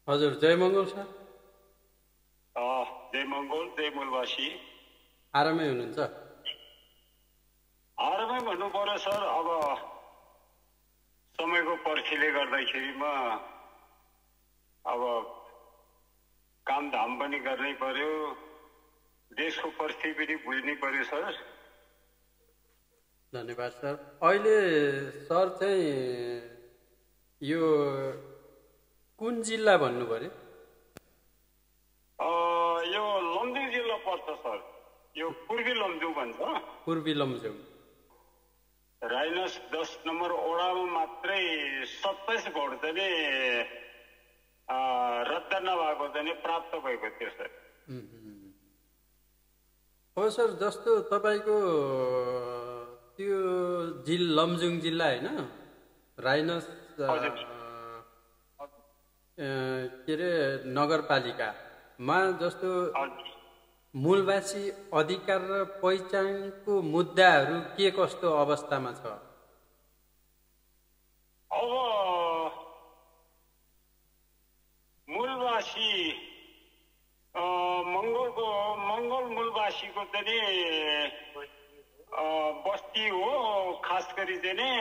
हजुर, जय मङ्गल सर। जय मङ्गल, जय मूलवासी। आरामै हुनुहुन्छ? आरामै भन्नु पर्यो सर। अब समयको पर्खीले गर्दाखेरिमा अब कामधाम पनि गर्नै पर्यो, देशको परिस्थिति पनि बुझ्नै पर्यो सर। धन्यवाद सर। अहिले सर चाहिँ यो कुन जिल्ला भन्नु पर्यो? यो लमजुङ जिल्ला पर्छ सर। यो पूर्वी लमजुङ भन्छ। पूर्वी लमजुङ। राइनस 10 नम्बर ओडामा मात्रै 27 भोट चाहिँ रद्द नभएको चाहिँ प्राप्त भएको थियो सर। हो सर, जस्तो तपाईँको त्यो लमजुङ जिल्ला होइन, राइनस के अरे नगरपालिकामा जस्तो मूलवासी अधिकार र पहिचानको मुद्दाहरू के कस्तो अवस्थामा छ? अब मूलवासी मङ्गल मूलवासीको चाहिँ बस्ती हो। खास गरी चाहिँ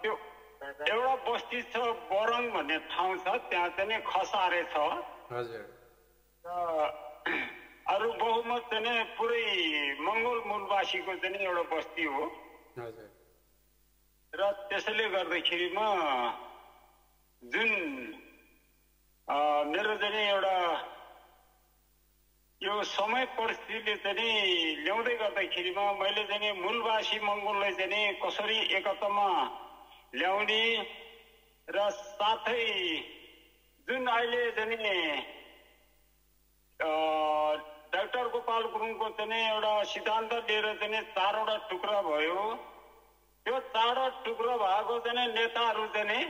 त्यो एउटा बस्ती छ बरङ भन्ने ठाउँ छ, त्यहाँ चाहिँ खसारे छ। हजुर। अरू बहुमत चाहिँ पुरै मङ्गल मूलवासीको चाहिँ एउटा बस्ती हो। हजुर। र त्यसैले गर्दाखेरिमा जुन मेरो चाहिँ एउटा यो समय परिस्थितिले चाहिँ ल्याउँदै गर्दाखेरिमा मैले चाहिँ मूलवासी मङ्गललाई चाहिँ कसरी एकतामा ल्याउने र साथै जुन अहिले चाहिँ डाक्टर गोपाल गुरुङको चाहिँ एउटा सिद्धान्त लिएर चाहिँ 4वटा टुक्रा भयो। त्यो 4वटा टुक्रा भएको चाहिँ नेताहरू चाहिँ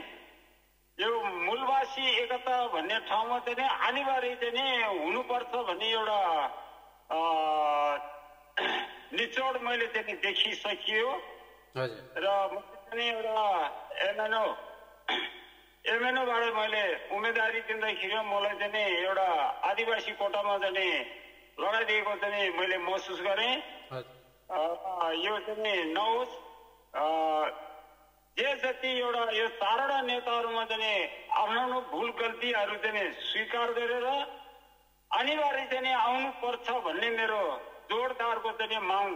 यो मूलवासी एकता भन्ने ठाउँमा चाहिँ अनिवार्य चाहिँ हुनुपर्छ भन्ने एउटा निचोड मैले चाहिँ देखिसकियो। र चाहिँ एउटा एमएनओबाट मैले उम्मेदवारी दिँदाखेरि मलाई चाहिँ एउटा आदिवासी कोटामा चाहिँ लगाइदिएको चाहिँ मैले महसुस गरेँ। यो चाहिँ नहोस्, जे जति एउटा यो 4वटा नेताहरूमा चाहिँ आफ्नो भुल गल्तीहरू चाहिँ स्वीकार गरेर अनिवार्य चाहिँ आउनु पर्छ भन्ने मेरो जोडदारको चाहिँ माग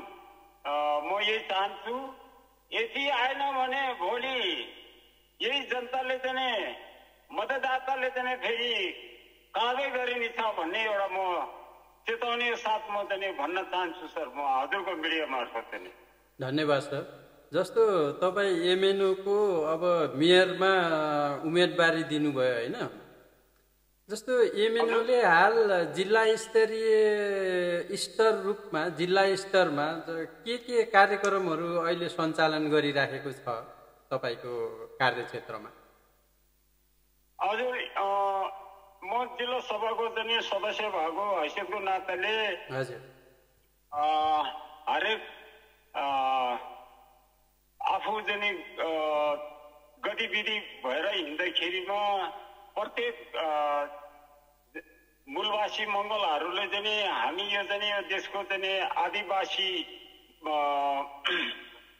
म यही चाहन्छु। यदि आएन भने भोलि यही जनताले चाहिँ मतदाताले चाहिँ फेरि कारवाही गरिनेछ भन्ने एउटा म चेतावनी साथ म चाहिँ भन्न चाहन्छु सर, म हजुरको मिडिया मार्फत चाहिँ। धन्यवाद सर। जस्तो तपाईँ एमएनओको अब मेयरमा उम्मेदवारी दिनुभयो होइन, जस्तो एमएनओले हाल जिल्ला स्तरमा के कार्यक्रमहरू अहिले सञ्चालन गरिराखेको छ तपाईँको कार्यक्षेत्रमा? हजुर, म जिल्ला सभाको चाहिँ सदस्य भएको हैसियतको नाताले हजुर हरेक आफू चाहिँ गतिविधि भएर हिँड्दाखेरिमा प्रत्येक मूलवासी मङ्गलहरूले चाहिँ हामी यो चाहिँ यो देशको चाहिँ आदिवासी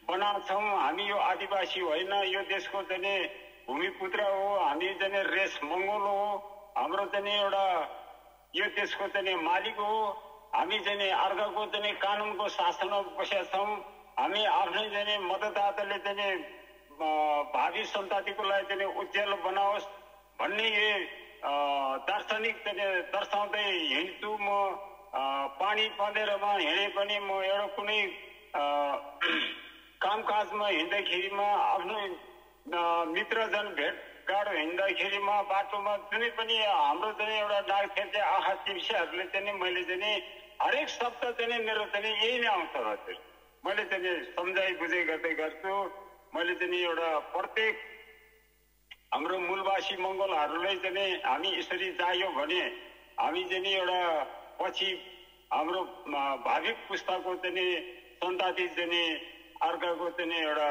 बनाउँछौँ, हामी यो आदिवासी होइन, यो देशको चाहिँ भूमिपुत्र हो, हामी चाहिँ रेस मङ्गल हो, हाम्रो चाहिँ एउटा यो देशको चाहिँ मालिक हो, हामी चाहिँ अर्काको चाहिँ कानुनको शासनमा बसेका छौँ, हामी आफ्नै चाहिँ मतदाताले चाहिँ भावी सन्ततिको लागि चाहिँ उज्यालो बनाओस् भन्ने यो दार्शनिक चाहिँ दर्शाउँदै हिँड्छु। म पानी पँधेरोमा हिँडे पनि म एउटा कुनै कामकाजमा हिँड्दाखेरिमा आफ्नो मित्रजन भेटघाट हिँड्दाखेरिमा बाटोमा जुनै पनि हाम्रो चाहिँ एउटा डाकखेर्चे आँखा चिप्सेहरूले चाहिँ मैले चाहिँ हरेक शब्द चाहिँ मेरो चाहिँ यही नै आउँछ हजुर। मैले चाहिँ सम्झाइ बुझाइ गर्दै गर्छु। मैले चाहिँ एउटा प्रत्येक हाम्रो मूलवासी मङ्गलहरूलाई चाहिँ हामी यसरी जायो भने हामी चाहिँ एउटा पछि हाम्रो भावी पुस्ताको चाहिँ सन्तति चाहिँ अर्काको चाहिँ एउटा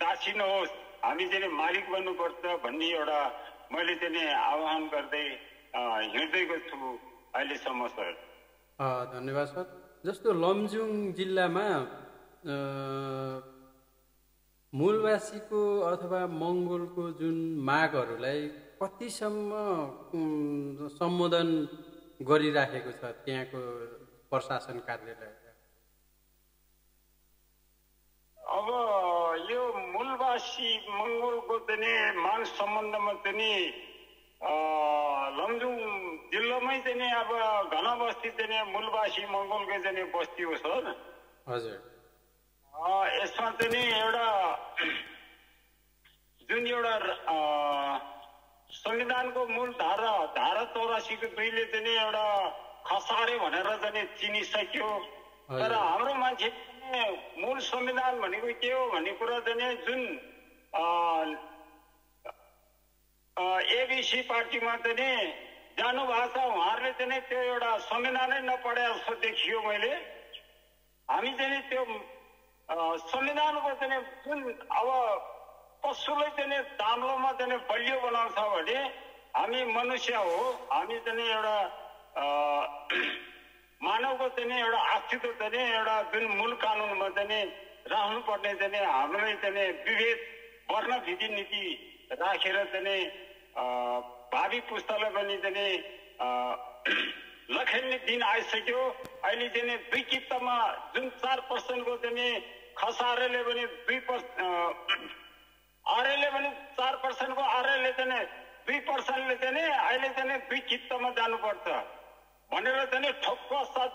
दासी नहोस्, हामी चाहिँ मालिक बन्नुपर्छ भन्ने एउटा मैले चाहिँ आह्वान गर्दै हिँड्दैको छु अहिलेसम्म सर। धन्यवाद सर। जस्तो लमजुङ जिल्लामा मूलवासीको अथवा मङ्गोलको जुन मागहरूलाई कतिसम्म सम्बोधन गरिराखेको छ त्यहाँको प्रशासन कार्यालय? अब यो मूलवासी मङ्गोलको चाहिँ माग सम्बन्धमा चाहिँ लमजुङ जिल्लामै चाहिँ अब घना बस्ती चाहिँ मूलवासी मङ्गोलको चाहिँ बस्ती हो सर। हजुर। यसमा चाहिँ एउटा जुन एउटा संविधानको मूल धारा 84 को 2 ले चाहिँ एउटा खसारे भनेर चाहिँ चिनिसक्यो। तर हाम्रो मान्छे मूल संविधान भनेको के हो भन्ने कुरा चाहिँ जुन एबीसी पार्टीमा चाहिँ जानु भएको छ उहाँहरूले चाहिँ त्यो एउटा संविधानै नपढे जस्तो देखियो मैले। हामी चाहिँ त्यो संविधानको चाहिँ जुन अब पशुलाई चाहिँ दाम्लोमा चाहिँ बलियो बनाउँछ भने हामी मनुष्य हो, हामी चाहिँ एउटा मानवको चाहिँ एउटा अस्तित्व चाहिँ एउटा जुन मूल कानुनमा चाहिँ राख्नुपर्ने चाहिँ हामीले चाहिँ विभेद वर्ण विधि नीति राखेर चाहिँ भावी पुस्तालाई पनि चाहिँ लखेल्ने दिन आइसक्यो। अहिले चाहिँ 2 कितामा जुन 4% को चाहिँ खसारेले पनि 2% आरएले पनि 4% को आरएले चाहिँ 2% ले चाहिँ अहिले चाहिँ 2 कितामा जानुपर्छ भनेर चाहिँ ठोक्क साथ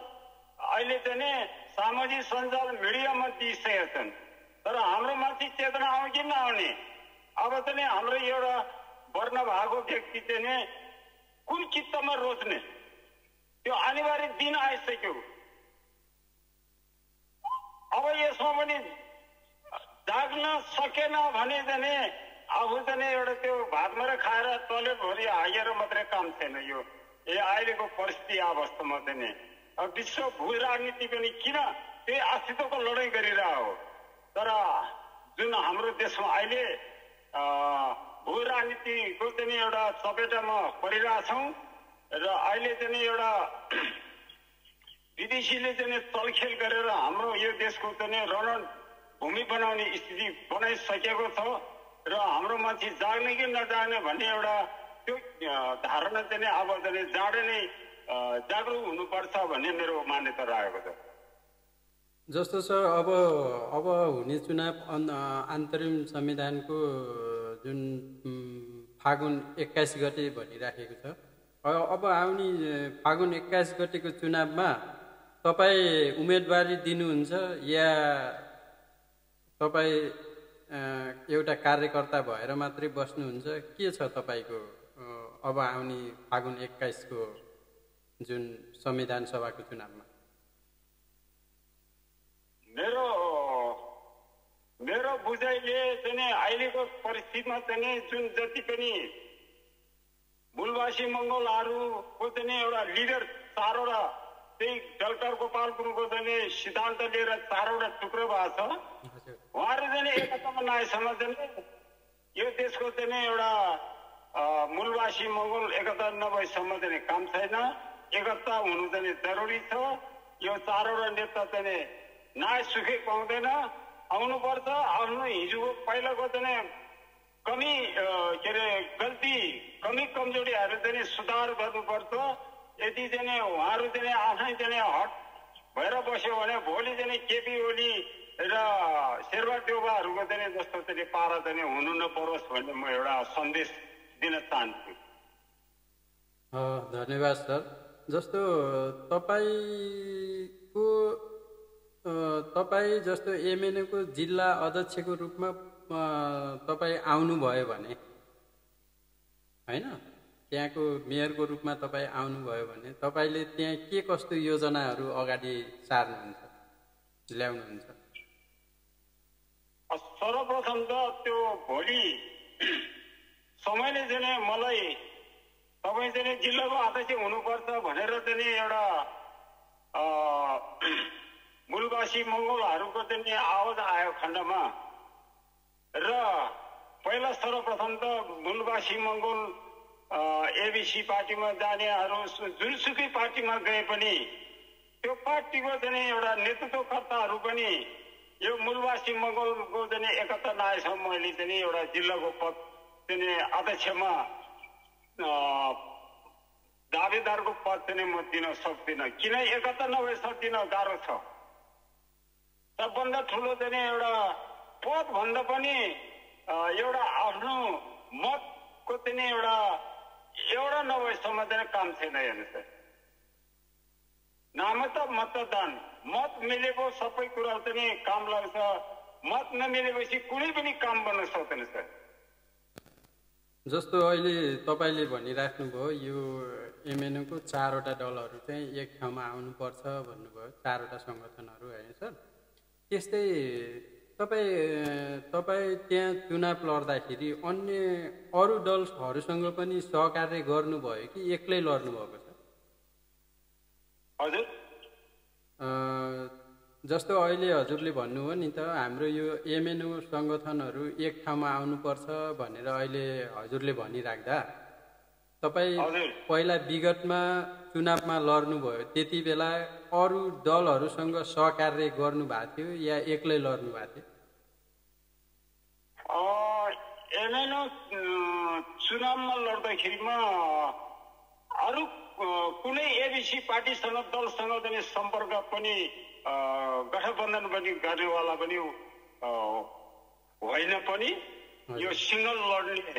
अहिले चाहिँ सामाजिक सञ्जाल मिडियामा दिइसकेका छन्। तर हाम्रो माथि चेतना आउने कि नआउने, अब चाहिँ हाम्रो एउटा वर्ण भएको व्यक्ति चाहिँ कुन कितामा रोज्ने त्यो अनिवार्य दिन आइसक्यो। अब यसमा पनि जाग्न सकेन भने चाहिँ आफू चाहिँ एउटा त्यो भात मात्र खाएर टोयलेटभरि हागेर मात्रै काम छैन। यो अहिलेको परिस्थिति अवस्थामा चाहिँ अब विश्व भू राजनीति पनि किन त्यही अस्तित्वको लडाइँ गरिरहेको हो। तर जुन हाम्रो देशमा अहिले भू राजनीतिको चाहिँ एउटा चपेटामा परिरहेछौँ र अहिले चाहिँ एउटा विदेशीले चाहिँ चलखेल गरेर हाम्रो यो देशको चाहिँ रणभूमि बनाउने स्थिति बनाइसकेको छ र हाम्रो मान्छे जाग्ने कि नजाग्ने भन्ने एउटा त्यो धारणा चाहिँ अब चाहिँ जाडे नै जागरुक हुनुपर्छ भन्ने मेरो मान्यता रहेको छ। जस्तो सर अब हुने चुनाव अन्तरिम संविधानको जुन फागुन 21 गते भनिराखेको छ। अब आउने फागुन 21 गतेको चुनावमा तपाईँ उम्मेदवारी दिनुहुन्छ या तपाईँ एउटा कार्यकर्ता भएर मात्रै बस्नुहुन्छ? के छ तपाईँको अब आउने फागुन 21 को जुन संविधान सभाको चुनावमा? मेरो बुझाइले चाहिँ अहिलेको परिस्थितिमा चाहिँ जुन जति पनि मूलवासी मङ्गोलहरूको चाहिँ एउटा लिडर 4वटा त्यही डाक्टर गोपाल गुरुङको चाहिँ सिद्धान्त लिएर 4वटा टुक्रो भएको छ। उहाँहरू चाहिँ एकतामा नआएसम्म चाहिँ यो देशको चाहिँ एउटा मूलवासी मङ्गोल एकता नभएसम्म चाहिँ काम छैन। एकता हुनु चाहिँ जरुरी छ। यो 4वटा नेता चाहिँ नआए सुखै पाउँदैन, आउनुपर्छ। आफ्नो हिजोको पहिलाको चाहिँ कमी के अरे गल्ती कमी कमजोरीहरू चाहिँ सुधार गर्नुपर्छ। यदि चाहिँ उहाँहरू चाहिँ आफै चाहिँ हट भएर बस्यो भने भोलि चाहिँ केपी ओली र शेरबहादुर देउवाहरूको चाहिँ जस्तो चाहिँ पारा चाहिँ हुनु नपरोस् भन्ने म एउटा सन्देश दिन चाहन्छु। धन्यवाद सर। जस्तो तपाईँ जस्तो एमएनएको जिल्ला अध्यक्षको रूपमा तपाईँ आउनुभयो भने होइन, त्यहाँको मेयरको रूपमा तपाईँ आउनुभयो भने तपाईँले त्यहाँ के कस्तो योजनाहरू अगाडि सार्नुहुन्छ, ल्याउनुहुन्छ? सर्वप्रथम त त्यो भोलि समयले चाहिँ मलाई तपाईँ चाहिँ जिल्लाको अध्यक्ष हुनुपर्छ भनेर चाहिँ एउटा मूलवासी मङ्गोलहरूको चाहिँ आवाज आयो खण्डमा। र पहिला सर्वप्रथम त मूलवासी मङ्गोल एबिसी पार्टीमा जानेहरू जुनसुकै पार्टीमा गए पनि त्यो पार्टीको चाहिँ एउटा नेतृत्वकर्ताहरू पनि यो मूलवासी मङ्गोलको चाहिँ एकता नआएसम्म मैले चाहिँ एउटा जिल्लाको पद चाहिँ अध्यक्षमा दावेदारको पद चाहिँ म दिन सक्दिनँ। किन एकता नभए सक्दिन, गाह्रो छ। सबभन्दा ठुलो चाहिँ एउटा पद भन्दा पनि एउटा आफ्नो मतको चाहिँ एउटा नभएसम्म चाहिँ काम छैन। हेर्नुहोस्, नामत मतदान, मत मिलेको सबै कुरा चाहिँ काम लाग्छ, मत नमिलेपछि कुनै पनि काम बन्न सक्दैन सर। जस्तो अहिले तपाईँले भनिराख्नुभयो यो एमएनओको 4वटा दलहरू चाहिँ एक ठाउँमा आउनुपर्छ भन्नुभयो, 4वटा सङ्गठनहरू होइन सर। त्यस्तै तपाईँ त्यहाँ चुनाव लड्दाखेरि अन्य अरू दलहरूसँग पनि सहकार्य गर्नुभयो कि एक्लै लड्नुभएको छ? हजुर, जस्तो अहिले हजुरले भन्नुभयो नि त हाम्रो यो एमएनओ सङ्गठनहरू एक ठाउँमा आउनुपर्छ भनेर अहिले हजुरले भनिराख्दा तपाईँ पहिला विगतमा चुनावमा लड्नुभयो, त्यति बेला अरू दलहरूसँग सहकार्य गर्नुभएको थियो या एक्लै लड्नु भएको थियो? एमएनओ चुनावमा लड्दाखेरिमा अरू कुनै एबिसी पार्टीसँग दलसँग पनि सम्पर्क पनि गठबन्धन पनि गर्नेवाला पनि होइन पनि। यो सिङ्गल लड्ने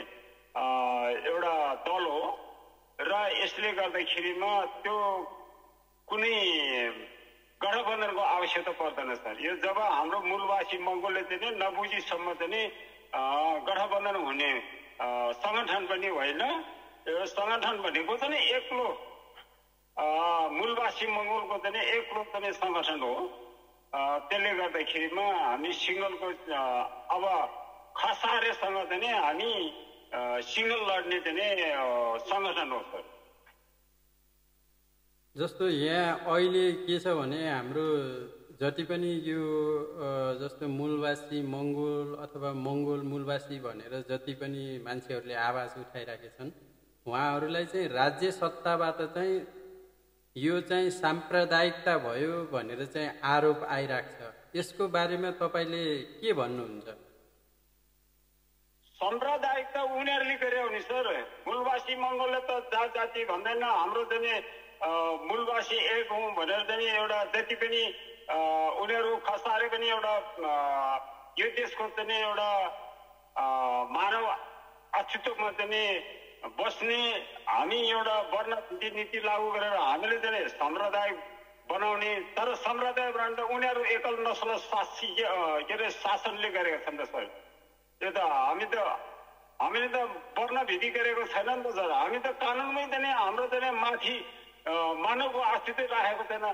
एउटा दल हो र यसले गर्दाखेरिमा त्यो कुनै गठबन्धनको आवश्यकता पर्दैन सर। यो जब हाम्रो मूलवासी मङ्गोलले चाहिँ नबुझीसम्म चाहिँ गठबन्धन हुने सङ्गठन पनि होइन। यो सङ्गठन भनेको चाहिँ एक्लो मूलवासी मङ्गोलको चाहिँ एक्लो चाहिँ सङ्गठन हो। त्यसले गर्दाखेरिमा हामी सिङ्गलको अब खसारेसँग चाहिँ हामी सिङ्गल लड्ने चाहिँ सङ्गठन हो सर। जस्तो यहाँ अहिले के छ भने हाम्रो जति पनि यो जस्तो मूलवासी मङ्गोल अथवा मङ्गोल मूलवासी भनेर जति पनि मान्छेहरूले आवाज उठाइराखेका छन्, उहाँहरूलाई चाहिँ राज्य सत्ताबाट चाहिँ यो चाहिँ साम्प्रदायिकता भयो भनेर चाहिँ आरोप आइरहेको छ। यसको बारेमा तपाईँले के भन्नुहुन्छ? साम्प्रदायिकता उनीहरूले गरे हो नि सर। मूलवासी मङ्गोलले त जात जाति भन्दैन, हाम्रो चाहिँ मूलवासी एक हौँ भनेर चाहिँ एउटा जति पनि उनीहरू खसारे पनि एउटा यो देशको चाहिँ एउटा मानव अस्तित्वमा चाहिँ बस्ने हामी एउटा वर्ण नीति लागू गरेर हामीले चाहिँ सम्प्रदाय बनाउने। तर सम्प्रदाय बनाउँदा उनीहरू एकल नस्ल शासनले गरेका छन् त सर। त्यो त हामीले त वर्णभिधि गरेको छैन नि त सर। हामी त कानुनमै चाहिँ हाम्रो चाहिँ माथि मानवको अस्तित्व राखेको छैन।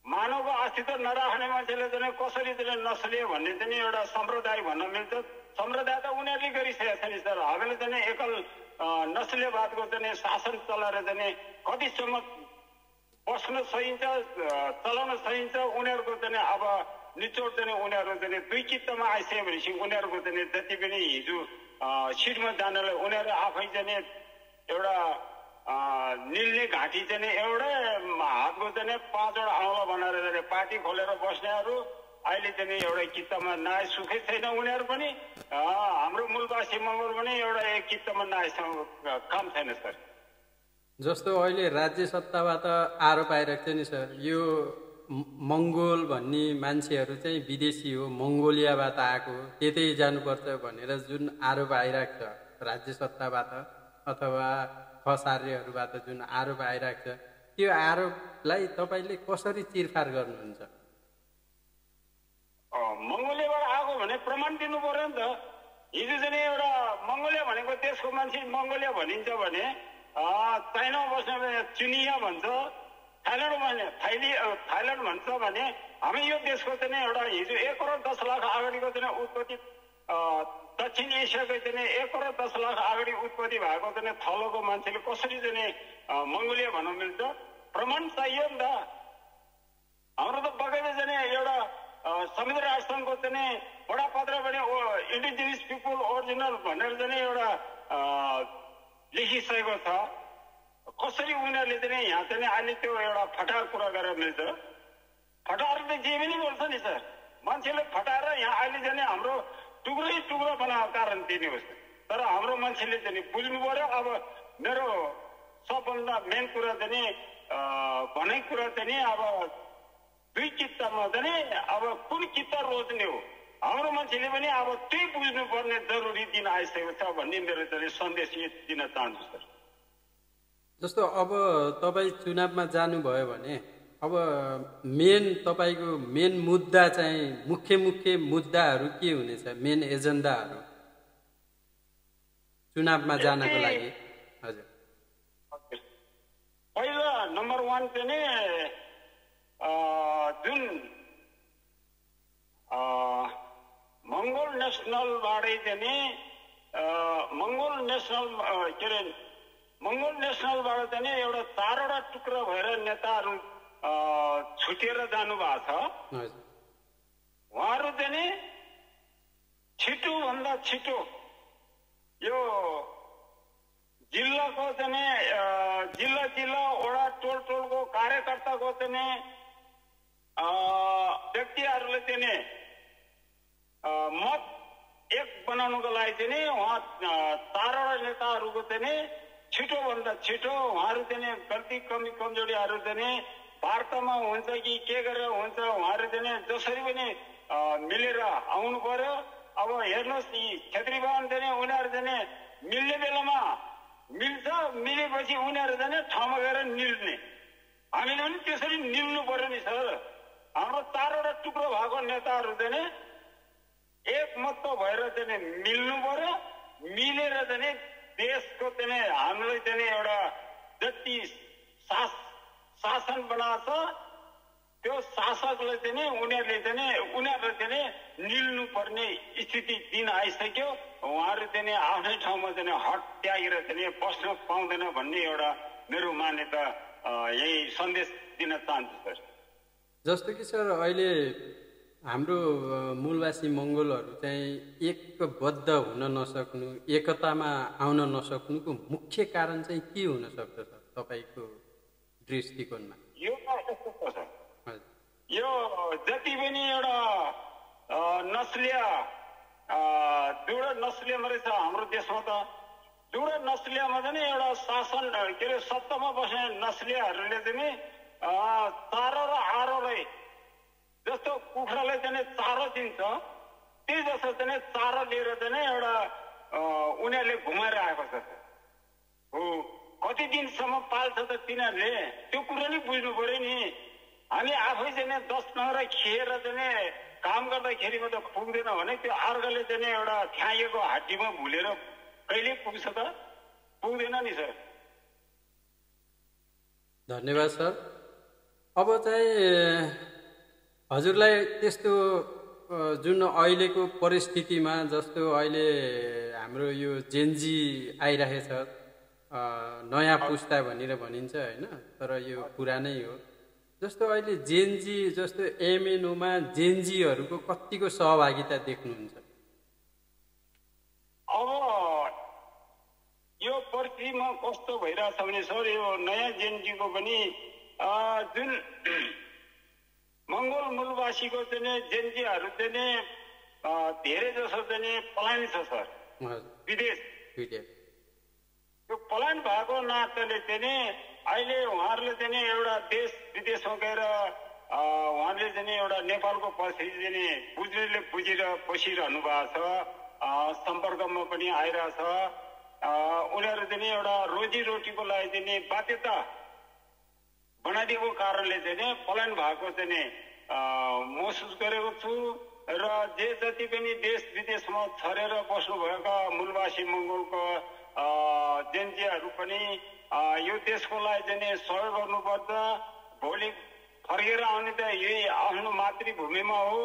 मानवको अस्तित्व नराख्ने मान्छेले चाहिँ कसरी चाहिँ नसलियो भन्ने चाहिँ एउटा सम्प्रदाय भन्न मिल्छ। सम्प्रदाय त उनीहरूले गरिसकेका छन् सर। हामीले चाहिँ एकल नस्लीयवादको चाहिँ शासन चलाएर चाहिँ कतिसम्म बस्न सकिन्छ, चलाउन सकिन्छ उनीहरूको चाहिँ अब निचोड चाहिँ उनीहरू चाहिँ दुई चित्तमा आइसक्यो भनेपछि उनीहरूको चाहिँ जति पनि हिजो सिटमा जानलाई उनीहरू आफै चाहिँ एउटा निल्ने घाँटी चाहिँ एउटै हातको चाहिँ 5वटा औँला बनाएर चाहिँ पार्टी खोलेर बस्नेहरू अहिले चाहिँ एउटा कित्तामा नआए सुखै छैन। उनीहरू पनि हाम्रो मूलवासी मङ्गोल पनि एउटा एक कित्तामा नआएसँग काम छैन सर। जस्तो अहिले राज्य सत्ताबाट आरोप आइरहेको छ नि सर, यो मङ्गोल भन्ने मान्छेहरू चाहिँ विदेशी हो, मङ्गोलियाबाट आएको, त्यतै जानुपर्छ भनेर जुन आरोप आइरहेको छ राज्य सत्ताबाट अथवा खसार्यहरूबाट जुन आरोप आइरहेको छ, त्यो आरोपलाई तपाईँले कसरी चिरफार गर्नुहुन्छ? मङ्गोलियाबाट आएको भने प्रमाण दिनु पर्यो नि त। हिजो चाहिँ एउटा मङ्गोलिया भनेको देशको मान्छे मङ्गोलिया भनिन्छ भने चाइनामा बस्ने चिनिया भन्छ, थाइल्यान्ड भन्छ भने हामी यो देशको चाहिँ एउटा हिजो 1 करोड 10 लाख अगाडिको चाहिँ उत्पत्ति दक्षिण एसियाको चाहिँ 1 करोड 10 लाख अगाडि उत्पत्ति भएको चाहिँ थलोको मान्छेले कसरी चाहिँ मङ्गोलिया भन्न मिल्छ? प्रमाण चाहियो नि त। हाम्रो त बगैँचा चाहिँ एउटा संयुक्त राष्ट्रसङ्घको चाहिँ बडापत्र पनि इन्डिजिनियस पिपुल ओरिजिनल भनेर चाहिँ एउटा लेखिसकेको छ। कसरी उनीहरूले चाहिँ यहाँ चाहिँ अहिले त्यो एउटा फटाहा कुरा गरेर मिल्छ? फटाएर त जे पनि बोल्छ नि सर। मान्छेले फटाएर यहाँ अहिले चाहिँ हाम्रो टुक्रै टुक्रा बनाएको कारण दिने हो। तर हाम्रो मान्छेले चाहिँ बुझ्नु पर्यो। अब मेरो सबभन्दा मेन कुरा चाहिँ भन्ने कुरा चाहिँ अब दुई कितामा चाहिँ अब कुन किता रोज्ने हो, हाम्रो मान्छेले पनि अब त्यही बुझ्नुपर्ने जरुरी दिन आइसकेको छ भन्ने मेरो चाहिँ सन्देश दिन चाहन्छु सर। जस्तो अब तपाईँ चुनावमा जानुभयो भने अब मेन तपाईँको मेन मुद्दा चाहिँ मुख्य मुद्दाहरू के हुनेछ? मेन एजेन्डाहरू चुनावमा जानको लागि? हजुर, पहिला नम्बर 1 चाहिँ जुन मङ्गोल नेसनलबाटै चाहिँ मङ्गोल नेसनलबाट चाहिँ एउटा 4वटा टुक्रा भएर नेताहरू छुटेर जानुभएको छ। उहाँहरू चाहिँ छिटोभन्दा छिटो यो जिल्लाको चाहिँ जिल्ला वडा टोलको कार्यकर्ताको चाहिँ व्यक्तिहरूले चाहिँ मत एक बनाउनुको लागि चाहिँ उहाँ 4वटा नेताहरूको चाहिँ छिटोभन्दा छिटो उहाँहरू चाहिँ गल्ती कमी कमजोरीहरू चाहिँ वार्तामा हुन्छ कि के गरेर हुन्छ, उहाँहरू चाहिँ जसरी पनि मिलेर आउनु पर्यो। अब हेर्नुहोस् यी क्षेत्री बाहुन चाहिँ उनीहरू चाहिँ मिल्ने बेलामा मिल्छ, मिलेपछि उनीहरू चाहिँ ठाउँमा गएर निल्ने। हामीले पनि त्यसरी निल्नु पर्यो नि सर। हाम्रो 4वटा टुक्रो भएको नेताहरू चाहिँ एकमत भएर चाहिँ मिल्नु पर्यो। मिलेर चाहिँ देशको चाहिँ हामीलाई चाहिँ एउटा जति शासन बनाएको छ त्यो शासकलाई चाहिँ उनीहरूले चाहिँ निल्नु पर्ने स्थिति दिन आइसक्यो। उहाँहरू चाहिँ आफ्नै ठाउँमा चाहिँ हट त्यागेर चाहिँ बस्न पाउँदैन भन्ने एउटा मेरो मान्यता यही सन्देश दिन चाहन्छु सर। जस्तो कि सर अहिले हाम्रो मूलवासी मङ्गोलहरू चाहिँ एकबद्ध हुन नसक्नु, एकतामा आउन नसक्नुको मुख्य कारण चाहिँ के हुन सक्छ सर तपाईँको दृष्टिकोणमा? यो जति पनि एउटा नस्लीय दुवै नस्लीयमा रहेछ हाम्रो देशमा त दुवै नस्लीयमा चाहिँ एउटा शासन के अरे सत्तामा बस्ने नस्लीयहरूले चाहिँ चारो र आरोलाई जस्तो कुखुरालाई चाहिँ चारो दिन्छ त्यही जस्तो चाहिँ चारो लिएर चाहिँ एउटा उनीहरूले घुमाएर आएको छ। हो कति दिनसम्म पाल्छ त तिनीहरूले त्यो कुरो नि बुझ्नु पर्यो नि। हामी आफै चाहिँ 10 नगरा खिएर चाहिँ काम गर्दाखेरिमा त पुग्दैन भने त्यो अर्काले चाहिँ एउटा ठ्याइएको हड्डीमा भुलेर कहिले पुग्छ त? पुग्दैन नि सर। धन्यवाद सर। अब चाहिँ हजुरलाई त्यस्तो जुन अहिलेको परिस्थितिमा जस्तो अहिले हाम्रो यो जेनजी आइरहेछ, नयाँ पुस्ता भनेर भनिन्छ होइन, तर यो पुरानै हो। जस्तो अहिले जेनजी जस्तो एमएनओमा जेनजीहरूको कतिको सहभागिता देख्नुहुन्छ? अब यो परिस्थितिमा कस्तो भइरहेछ भने सर यो नयाँ जेनजीको पनि जुन मङ्गोल मूलवासीको चाहिँ जेनजीहरू चाहिँ धेरै जसो चाहिँ पलायन छ सर विदेश। त्यो पलायन भएको नाताले चाहिँ अहिले उहाँहरूले चाहिँ एउटा देश विदेशमा गएर उहाँले चाहिँ एउटा नेपालको परिस्थिति चाहिँ बुझेर बसिरहनु भएको छ, सम्पर्कमा पनि आइरहेछ। उनीहरू चाहिँ एउटा रोजीरोटीको लागि चाहिँ बाध्यता बनाइदिएको कारणले चाहिँ पलायन भएको चाहिँ महसुस गरेको छु। र जे जति पनि देश विदेशमा छरेर बस्नुभएका मूलवासी मङ्गोलको जेनजीहरू पनि यो देशको लागि चाहिँ सहयोग गर्नुपर्छ। भोलि फर्केर आउने त यही आफ्नो मातृभूमिमा हो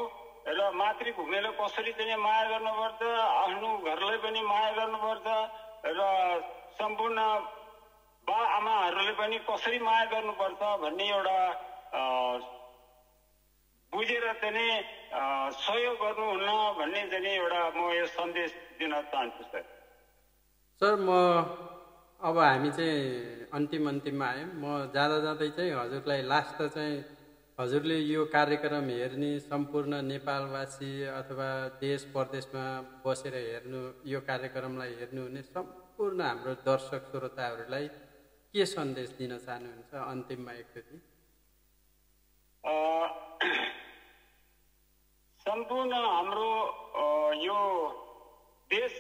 र मातृभूमिलाई कसरी चाहिँ माया गर्नुपर्छ, आफ्नो घरलाई पनि माया गर्नुपर्छ र सम्पूर्ण बा आमाहरूले पनि कसरी माया गर्नुपर्छ भन्ने एउटा बुझेर चाहिँ सहयोग गर्नुहुन्न भन्ने चाहिँ एउटा म यो सन्देश दिन चाहन्छु सर। सर म अब हामी चाहिँ अन्तिममा आयौँ। म जाँदा जाँदै चाहिँ हजुरलाई लास्ट चाहिँ हजुरले यो कार्यक्रम हेर्ने सम्पूर्ण नेपालवासी अथवा देश प्रदेशमा बसेर हेर्नु यो कार्यक्रमलाई हेर्नुहुने सम्पूर्ण हाम्रो दर्शक श्रोताहरूलाई के सन्देश दिन चाहनुहुन्छ अन्तिममा एकचोटि? सम्पूर्ण हाम्रो यो देश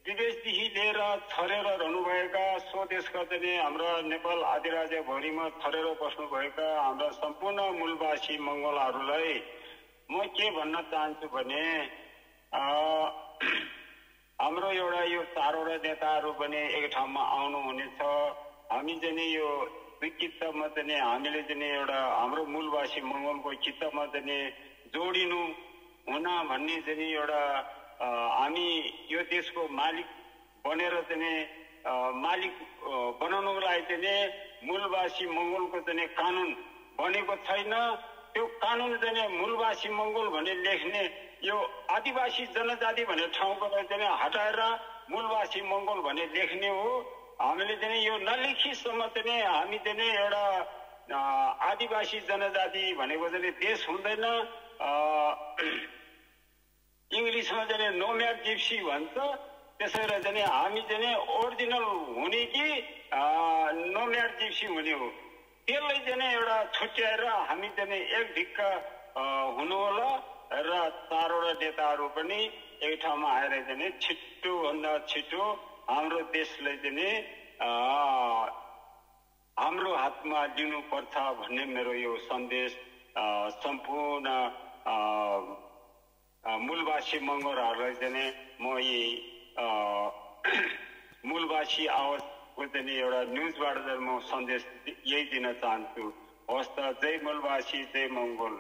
विदेशदेखि लिएर छरेर रहनुभएका स्वदेशका चाहिँ हाम्रा नेपाल अधिराज्यभरिमा छरेर बस्नुभएका हाम्रा सम्पूर्ण मूलवासी मङ्गोलहरूलाई म के भन्न चाहन्छु भने हाम्रो एउटा यो 4 वटा नेताहरू पनि एक ठाउँमा आउनुहुनेछ। हामी चाहिँ यो चित्तमा चाहिँ हामीले चाहिँ एउटा हाम्रो मूलवासी मङ्गोलको चित्तमा चाहिँ जोडिनु हुन भन्ने चाहिँ एउटा हामी यो देशको मालिक बनेर चाहिँ मालिक बनाउनुको लागि चाहिँ मूलवासी मङ्गोलको चाहिँ कानुन बनेको छैन। त्यो कानुन चाहिँ मूलवासी मङ्गोल भने लेख्ने यो आदिवासी जनजाति भन्ने ठाउँबाट चाहिँ हटाएर मूलवासी मङ्गोल भने लेख्ने हो। हामीले चाहिँ यो नलेखीसम्म चाहिँ हामी चाहिँ एउटा आदिवासी जनजाति भनेको चाहिँ देश हुँदैन। इङ्ग्लिसमा चाहिँ नोम्याड जिप्सी भन्छ। त्यसैले चाहिँ हामी चाहिँ ओरिजिनल हुने कि नोम्याड जिप्सी हुने हो, त्यसलाई चाहिँ एउटा छुट्याएर हामी चाहिँ एक ढिक्का हुनु होला र 4 वटा नेताहरू पनि एक ठाउँमा आएर चाहिँ छिटोभन्दा छिटो हाम्रो देशलाई चाहिँ हाम्रो हातमा लिनुपर्छ भन्ने मेरो यो सन्देश सम्पूर्ण मूलवासी मङ्गोलहरूलाई चाहिँ म यही मूलवासी आवाजको चाहिँ एउटा न्युजबाट चाहिँ म सन्देश यही दिन चाहन्छु। हवस् त, जय मूलवासी, जय मङ्गोल।